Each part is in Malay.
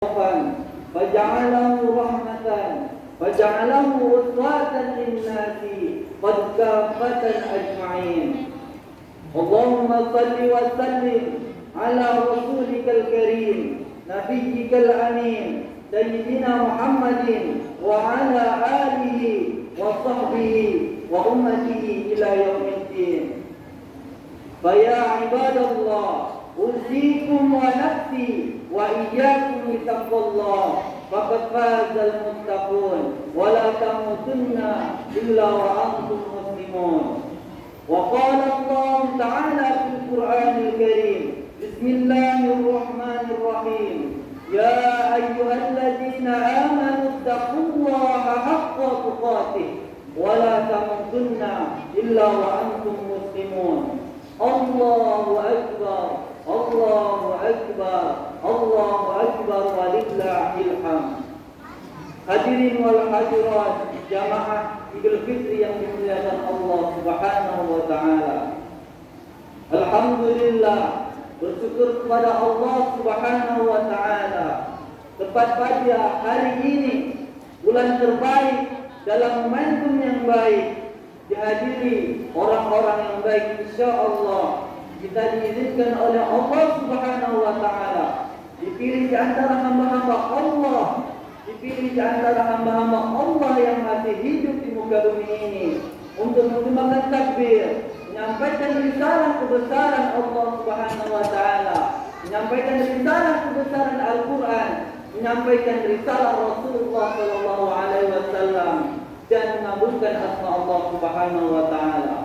فجعله رحمة فجعله أسوة للناس قد كافة أجمعين. اللهم صل وسلم على رسولك الكريم نبيك الأمين سيدنا محمد وعلى آله وصحبه وأمته إلى يوم الدين. فيا عباد الله أوصيكم ونفسي وإياكم بتقوى الله فقد فاز المتقون ولا تموتن إلا وأنتم مسلمون. وقال الله تعالى في القرآن الكريم بسم الله الرحمن الرحيم يا أيها الذين آمنوا اتقوا الله حق تقاته ولا تموتن إلا وأنتم مسلمون. الله أكبر الله أكبر الله أكبر ولله الحمد. Hadirin wal hadirat jamaah Idul Fitri yang dimuliakan Allah Subhanahu wa taala. Alhamdulillah, bersyukur kepada Allah Subhanahu wa taala. Tepat pada hari ini, bulan terbaik dalam momentum yang baik, dihadiri orang-orang yang baik, insyaallah kita diizinkan oleh Allah Subhanahu wa taala, dipilih di antara hamba-hamba Allah, dipilih di antara hamba-hamba Allah yang masih hidup di muka bumi ini untuk menggunakan takbir, menyampaikan risalah kebesaran Allah Subhanahu wa taala, menyampaikan risalah kebesaran Al-Qur'an, menyampaikan risalah Rasulullah sallallahu alaihi wasallam dan mengabulkan asma Allah Subhanahu wa taala.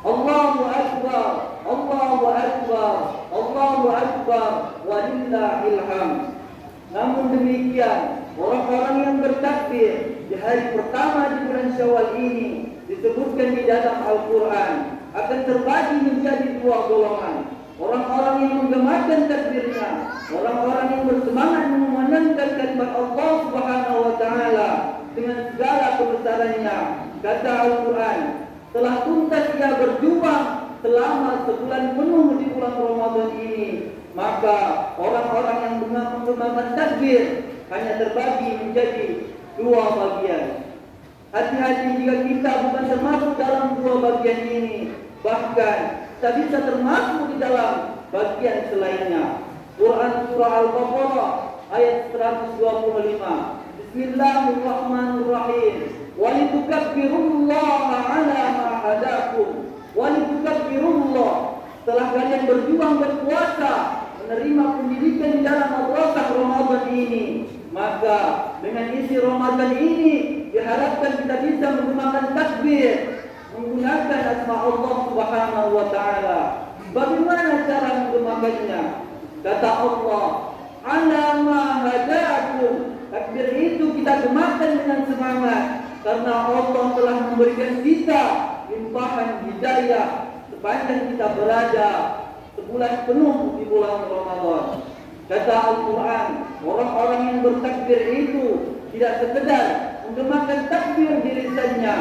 Allahu akbar, Allahu akbar, Allahu akbar, walillahil hamd. Namun demikian, orang-orang yang bertakbir di hari pertama di bulan Syawal ini disebutkan di dalam Al-Quran akan terbagi menjadi dua golongan. Orang-orang yang menggemarkan takbirnya, orang-orang yang bersemangat mengumandangkan kalimat Allah Subhanahu wa taala dengan segala kebesarannya. Kata Al-Quran, telah tuntas ia berjuang selama sebulan penuh di bulan Ramadan ini, maka orang-orang yang menggunakan takbir hanya terbagi menjadi dua bagian. Hati-hati jika kita bukan termasuk dalam dua bagian ini, bahkan kita bisa termasuk di dalam bagian selainnya. Quran Surah Al-Baqarah ayat 125. Bismillahirrahmanirrahim. Walitukabbirullaha ala ma hadakum. Walitukabbirullaha. Setelah kalian berjuang berpuasa, menerima pendidikan di dalam madrasah Ramadan ini, maka dengan isi Ramadan ini diharapkan kita bisa menggunakan takbir, menggunakan asma Allah Subhanahu wa taala. Bagaimana cara menggunakannya? Kata Allah, ala ma hadakum. Takbir itu kita gemakan dengan semangat karena Allah telah memberikan kita limpahan hidayah sepanjang kita berada sebulan penuh di bulan Ramadan. Kata Al-Quran, orang-orang yang bertakbir itu tidak sekedar menggemakan takbir di lisannya,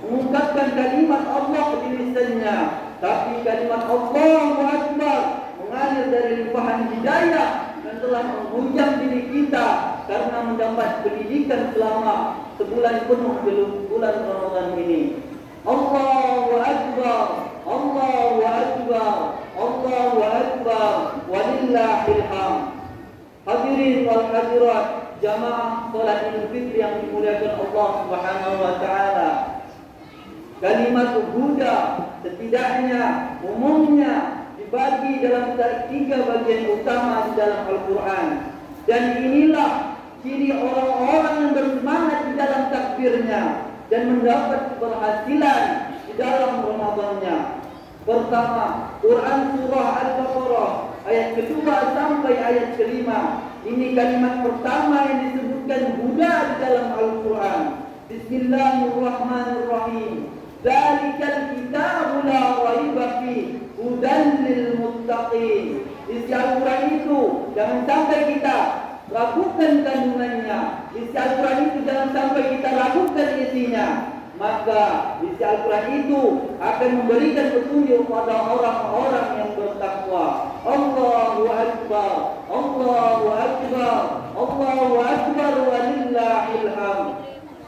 mengungkapkan kalimat Allah di lisannya, tapi kalimat Allahu Akbar mengalir dari limpahan hidayah dan telah menghujam diri kita karena mendapat pendidikan selama sebulan penuh di bulan Ramadan ini. Allahu Akbar, Allahu Akbar, Allahu Akbar, walillahil hamd. Hadirin wal hadirat jamaah salat Idul Fitri yang dimuliakan Allah Subhanahu wa taala. Kalimat huda setidaknya umumnya dibagi dalam tiga bagian utama di dalam Al-Quran. Dan inilah ciri orang-orang yang bersemangat di dalam takbirnya dan mendapat keberhasilan di dalam Ramadannya. Pertama, Quran Surah Al-Baqarah ayat kedua sampai ayat kelima. Ini kalimat pertama yang disebutkan huda di dalam Al-Quran. Bismillahirrahmanirrahim. Dzalikal kitabu la raiba fihi hudan lil muttaqin. Isi Al-Quran itu jangan sampai kita ragukan kandungannya. Isi Al-Quran itu jangan sampai kita ragukan isinya. maka isi Al-Quran itu akan memberikan petunjuk pada orang-orang yang bertakwa. Allahu Akbar, Allahu Akbar, Allahu Akbar, walillahil hamd.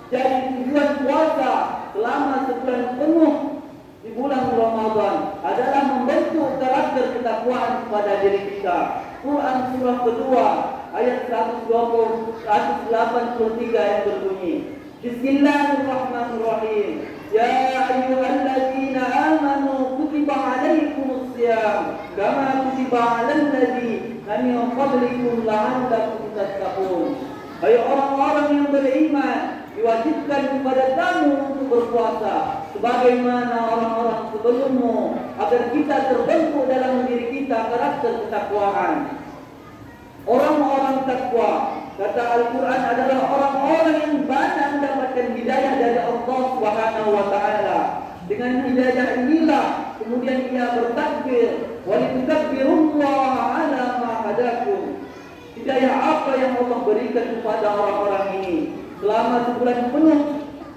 Jadi tujuan puasa selama sebulan penuh di bulan Ramadan adalah membentuk karakter ketakwaan pada diri kita. Quran surah kedua ayat 183 yang berbunyi, Bismillahirrahmanirrahim. Ya ayyuhalladzina amanu kutiba alaikumus syiyam kama kutiba alal ladzina min qablikum la'allakum tattaqun. Hai orang-orang yang beriman, diwajibkan kepada kamu untuk berpuasa sebagaimana orang-orang sebelummu, agar kita terbentuk dalam diri kita karakter ketakwaan. Orang-orang takwa, kata Al-Quran, adalah orang-orang yang banyak mendapatkan hidayah dari Allah Subhanahu wa taala. Dengan hidayah inilah kemudian ia bertakbir, wa litukabbirullaha ala ma hadakum. Hidayah apa yang Allah berikan kepada orang-orang ini selama sebulan penuh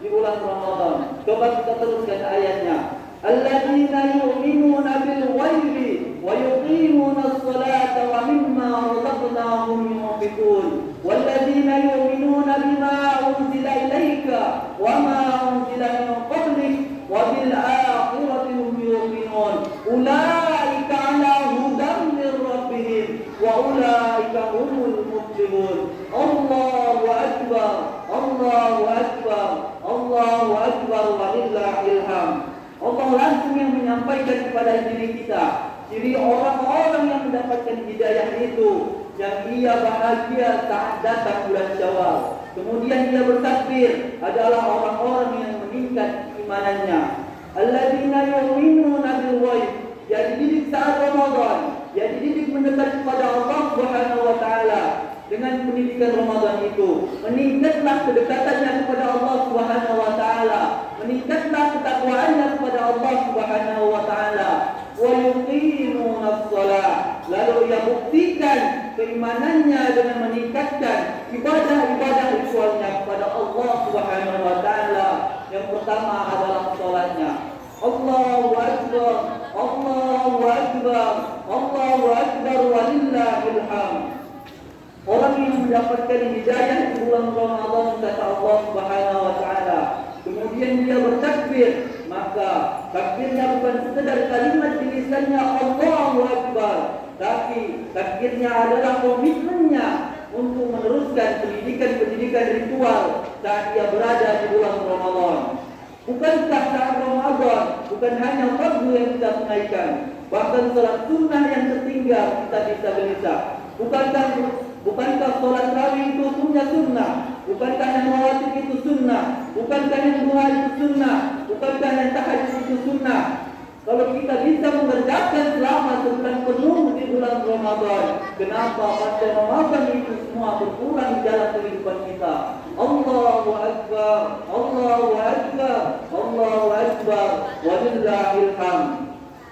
di bulan Ramadan? Coba kita teruskan ayatnya. Alladzina yu'minuna bil ghaibi wa yuqimuna as-salata wa mimma razaqnahum yunfiqun. Walladzina yu'minuna bima unzila ilayka wa ma unzila min qablik wa bil akhirati hum yuqinun. Ulaika 'ala hudan min rabbihim wa ulaika humul muflihun. Allahu akbar, Allahu akbar, Allahu akbar, walillahil hamd. Allah langsung yang menyampaikan kepada diri kita ciri orang-orang yang mendapatkan hidayah itu, yang ia bahagia saat datang bulan Syawal. Kemudian dia bertakbir, adalah orang-orang yang meningkat imanannya. Alladzina yu'minuna bil ghaib, dia dididik saat Ramadan, dia dididik mendekat kepada Allah Subhanahu wa taala. Dengan pendidikan Ramadan itu, meningkatlah kedekatannya kepada Allah Subhanahu wa taala, meningkatlah ketakwaannya kepada Allah Subhanahu wa taala. Wa yuqimuna as-shalah, lalu ia buktikan keimanannya dengan meningkatkan ibadah-ibadah ritualnya kepada Allah Subhanahu wa taala. Yang pertama adalah salatnya. Allahu akbar, Allahu akbar, Allahu akbar, walillahil hamd. Orang yang mendapatkan hidayah di bulan Ramadan, kata Allah Subhanahu wa taala, kemudian dia bertakbir, maka takbirnya bukan sekedar kalimat di lisannya Allahu Akbar, tapi takbirnya adalah komitmennya untuk meneruskan pendidikan-pendidikan ritual saat dia berada di bulan Ramadan. Bukankah saat Ramadan bukan hanya fardu yang kita tunaikan, bahkan salat sunnah yang tertinggal kita bisa gelisah. Bukankah sholat tarawih itu sunnah? Bukankah yang rawatib itu sunnah? Bukankah yang duha itu sunnah? Bukankah yang tahajud itu sunnah? Kalau kita bisa mengerjakan selama sebulan penuh di bulan Ramadan, kenapa pada Ramadan itu semua berkurang di dalam kehidupan kita? Allahu Akbar, Allahu Akbar, Allahu Akbar, walillahil hamd.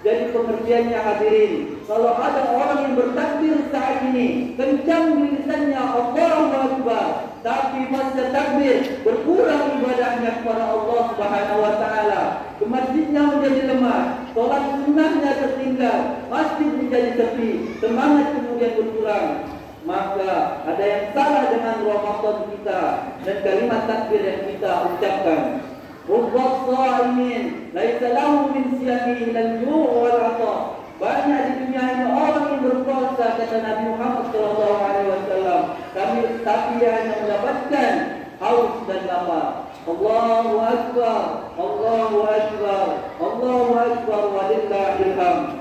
Jadi pengertiannya hadirin, kalau ada orang yang bertakbir saat ini, kencang di lisannya Allahu Akbar, tapi masa takbir berkurang ibadahnya kepada Allah Subhanahu wa taala, ke masjidnya menjadi lemah, sholat sunnahnya tertinggal, masjid menjadi sepi, semangat kemudian berkurang, maka ada yang salah dengan Ramadan kita dan kalimat takbir yang kita ucapkan. Rubbat sha'imin laisa lahu min siyamihi al-ju' wal 'atha. Banyak di dunia ini orang yang berpuasa, kata Nabi Muhammad SAW, tapi dia hanya mendapatkan haus dan lapar. Allahu Akbar, Allahu Akbar, Allahu Akbar, walillahil hamd.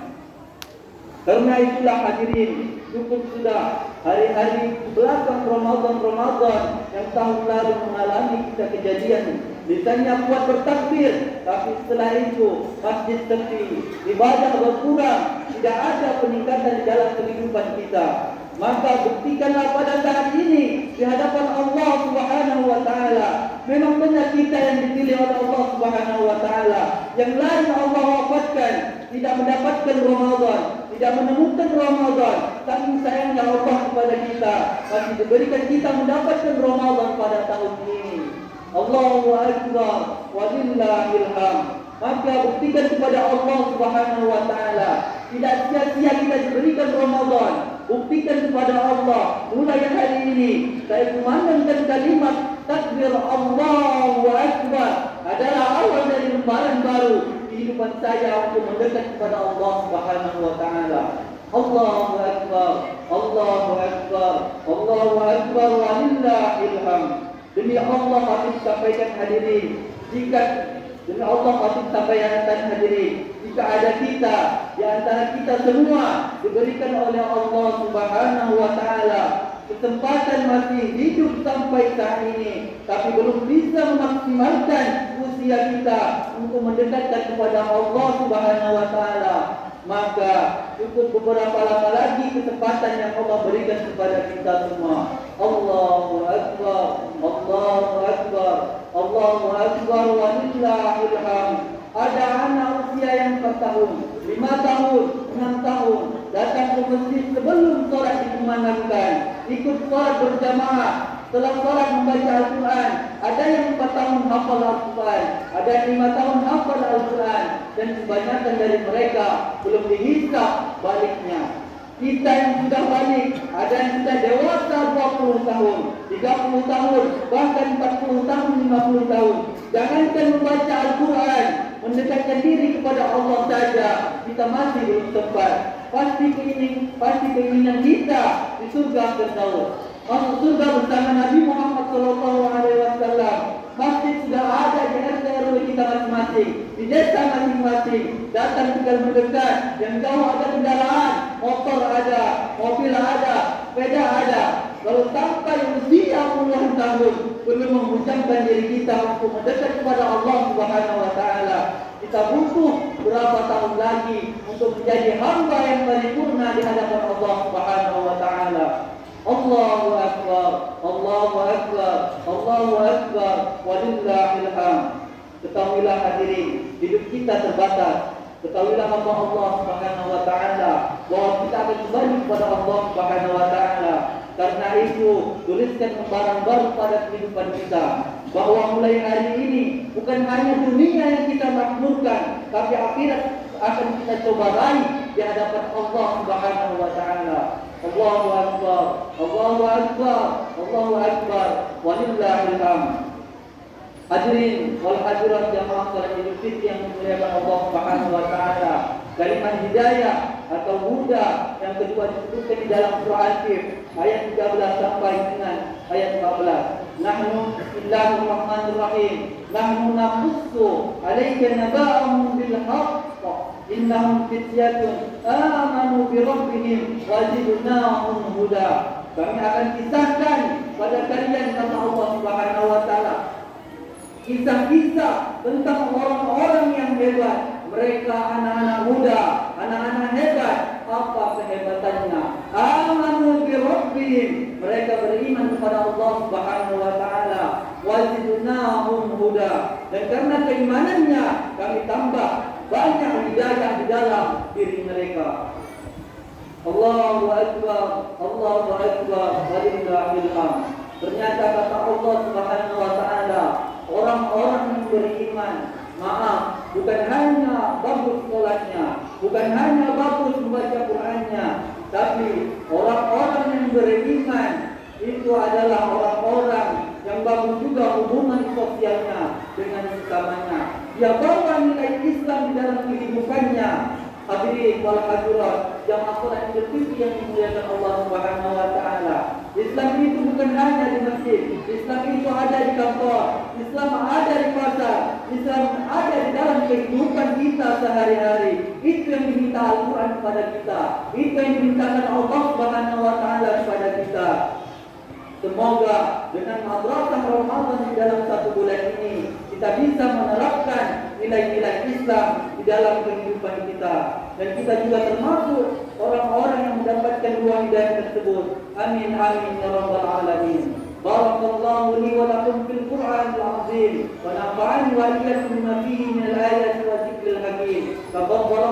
Karena itulah hadirin, cukup sudah hari-hari belakang Ramadan yang tahun lalu mengalami kita kejadian. Lisannya kuat bertakbir, tapi setelah itu masjid sepi, ibadah berkurang, tidak ada peningkatan di dalam kehidupan kita. Maka buktikanlah pada saat ini di hadapan Allah Subhanahu wa taala. Memang benar kita yang dipilih oleh Allah Subhanahu wa taala. Yang lain Allah wafatkan, tidak mendapatkan Ramadan, tidak menemukan Ramadan. Tapi sayangnya Allah kepada kita masih diberikan kita mendapatkan Ramadan pada tahun ini. Allahu Akbar, walillahil hamd. Maka buktikan kepada Allah Subhanahu wa taala, tidak sia-sia kita diberikan Ramadan. Buktikan kepada Allah, mulai hari ini saya kumandangkan kalimat takbir Allahu Akbar adalah awal dari lembaran baru kehidupan saya untuk mendekat kepada Allah Subhanahu wa taala. Allahu Akbar, Allahu Akbar, Allahu Akbar, walillahil hamd. Demi Allah kami sampaikan hadirin, demi Allah kami sampaikan hadirin, jika ada kita di antara kita semua diberikan oleh Allah Subhanahu wa taala kesempatan masih hidup sampai saat ini, tapi belum bisa memaksimalkan usia kita untuk mendekatkan kepada Allah Subhanahu wa taala, maka cukup beberapa lama lagi kesempatan yang Allah berikan kepada kita semua. Allahu Akbar, Allahu Akbar, Allahu Akbar, walillahil hamd. Ada anak usia yang 4 tahun, 5 tahun, 6 tahun datang ke masjid sebelum sholat dikumandangkan, ikut sholat berjamaah. Setelah sholat membaca Al-Quran. Ada yang 4 tahun hafal Al-Quran, ada yang 5 tahun hafal Al-Quran, dan kebanyakan dari mereka belum dihisab baliknya. Kita yang sudah balik, ada yang sudah dewasa 20 tahun, 30 tahun, bahkan 40 tahun, 50 tahun. Jangankan membaca Al-Quran, mendekatkan diri kepada Allah saja, kita masih belum sempat. Pasti keinginan kita di surga Firdaus. Masuk surga bersama Nabi Muhammad SAW. Masjid sudah ada di RT RW kita masing-masing, di desa masing-masing. Datang tinggal mendekat. Yang jauh ada kendaraan, motor ada, mobil ada, sepeda ada. Kalau sampai usia puluhan tahun belum mengucapkan diri kita untuk mendekat kepada Allah Subhanahu wa taala, kita butuh berapa tahun lagi untuk menjadi hamba yang paripurna di hadapan Allah Subhanahu wa taala. Allahu Akbar, Allahu Akbar, Allahu Akbar, walillahil hamd. Ketahuilah hadirin, hidup kita terbatas. Ketahuilah hamba Allah Subhanahu wa taala bahwa kita akan kembali kepada Allah Subhanahu wa taala. Karena itu, tuliskan lembaran baru pada kehidupan kita, bahwa mulai hari ini bukan hanya dunia yang kita makmurkan, tapi akhirat akan kita coba raih di hadapan Allah Subhanahu wa taala. Allahu Akbar, Allahu Akbar, Allahu Akbar, walillahil hamd. Hadirin wal hadirat jamaah salat Idul Fitri yang dimuliakan Allah Subhanahu wa taala. Kalimat hidayah atau huda yang kedua disebutkan di dalam surah Al-Fil ayat 13 sampai dengan ayat 14. Nahnu bismillahirrahmanirrahim. Nahnu naqussu 'alaika naba'ahum bil haqq. Innahum fityatun amanu bi rabbihim wa zidnahum huda. Kami akan kisahkan pada kalian kata Allah Subhanahu wa taala kisah-kisah tentang orang-orang yang hebat. Mereka anak-anak muda, anak-anak hebat. Apa kehebatannya? Amanu bi rabbihim. Mereka beriman kepada Allah Subhanahu wa taala. Wa zidnahum huda. Dan karena keimanannya kami tambah banyak hidayah di dalam diri mereka. Allahu Akbar, Allahu Akbar, walillahil hamd. Ternyata kata Allah Subhanahu wa taala, orang-orang yang beriman, maaf, bukan hanya bagus sholatnya, bukan hanya bagus membaca Qur'annya, tapi orang-orang yang beriman itu adalah orang-orang yang bagus juga hubungan sosialnya dengan sesamanya. Dia bawa nilai Islam di dalam kehidupannya. Hadirin wal hadirat yang salat Idul Fitri yang dimuliakan Allah Subhanahu wa taala. Islam itu bukan hanya di masjid. Islam itu ada di kantor. Islam ada di pasar. Islam ada di dalam kehidupan kita sehari-hari. Itu yang diminta Al-Quran kepada kita. Itu yang dimintakan Allah Subhanahu wa taala kepada kita. Semoga dengan madrasah Ramadan di dalam 1 bulan ini kita bisa menerapkan nilai-nilai Islam di dalam kehidupan kita, dan kita juga termasuk orang-orang yang mendapatkan dua hidayah tersebut. Amin amin ya rabbal alamin. Barakallahu li wa lakum fil Qur'anil azim wa nafa'ani wa iyyakum bima fihi min al-ayati wa dzikril hakim. Taqabbal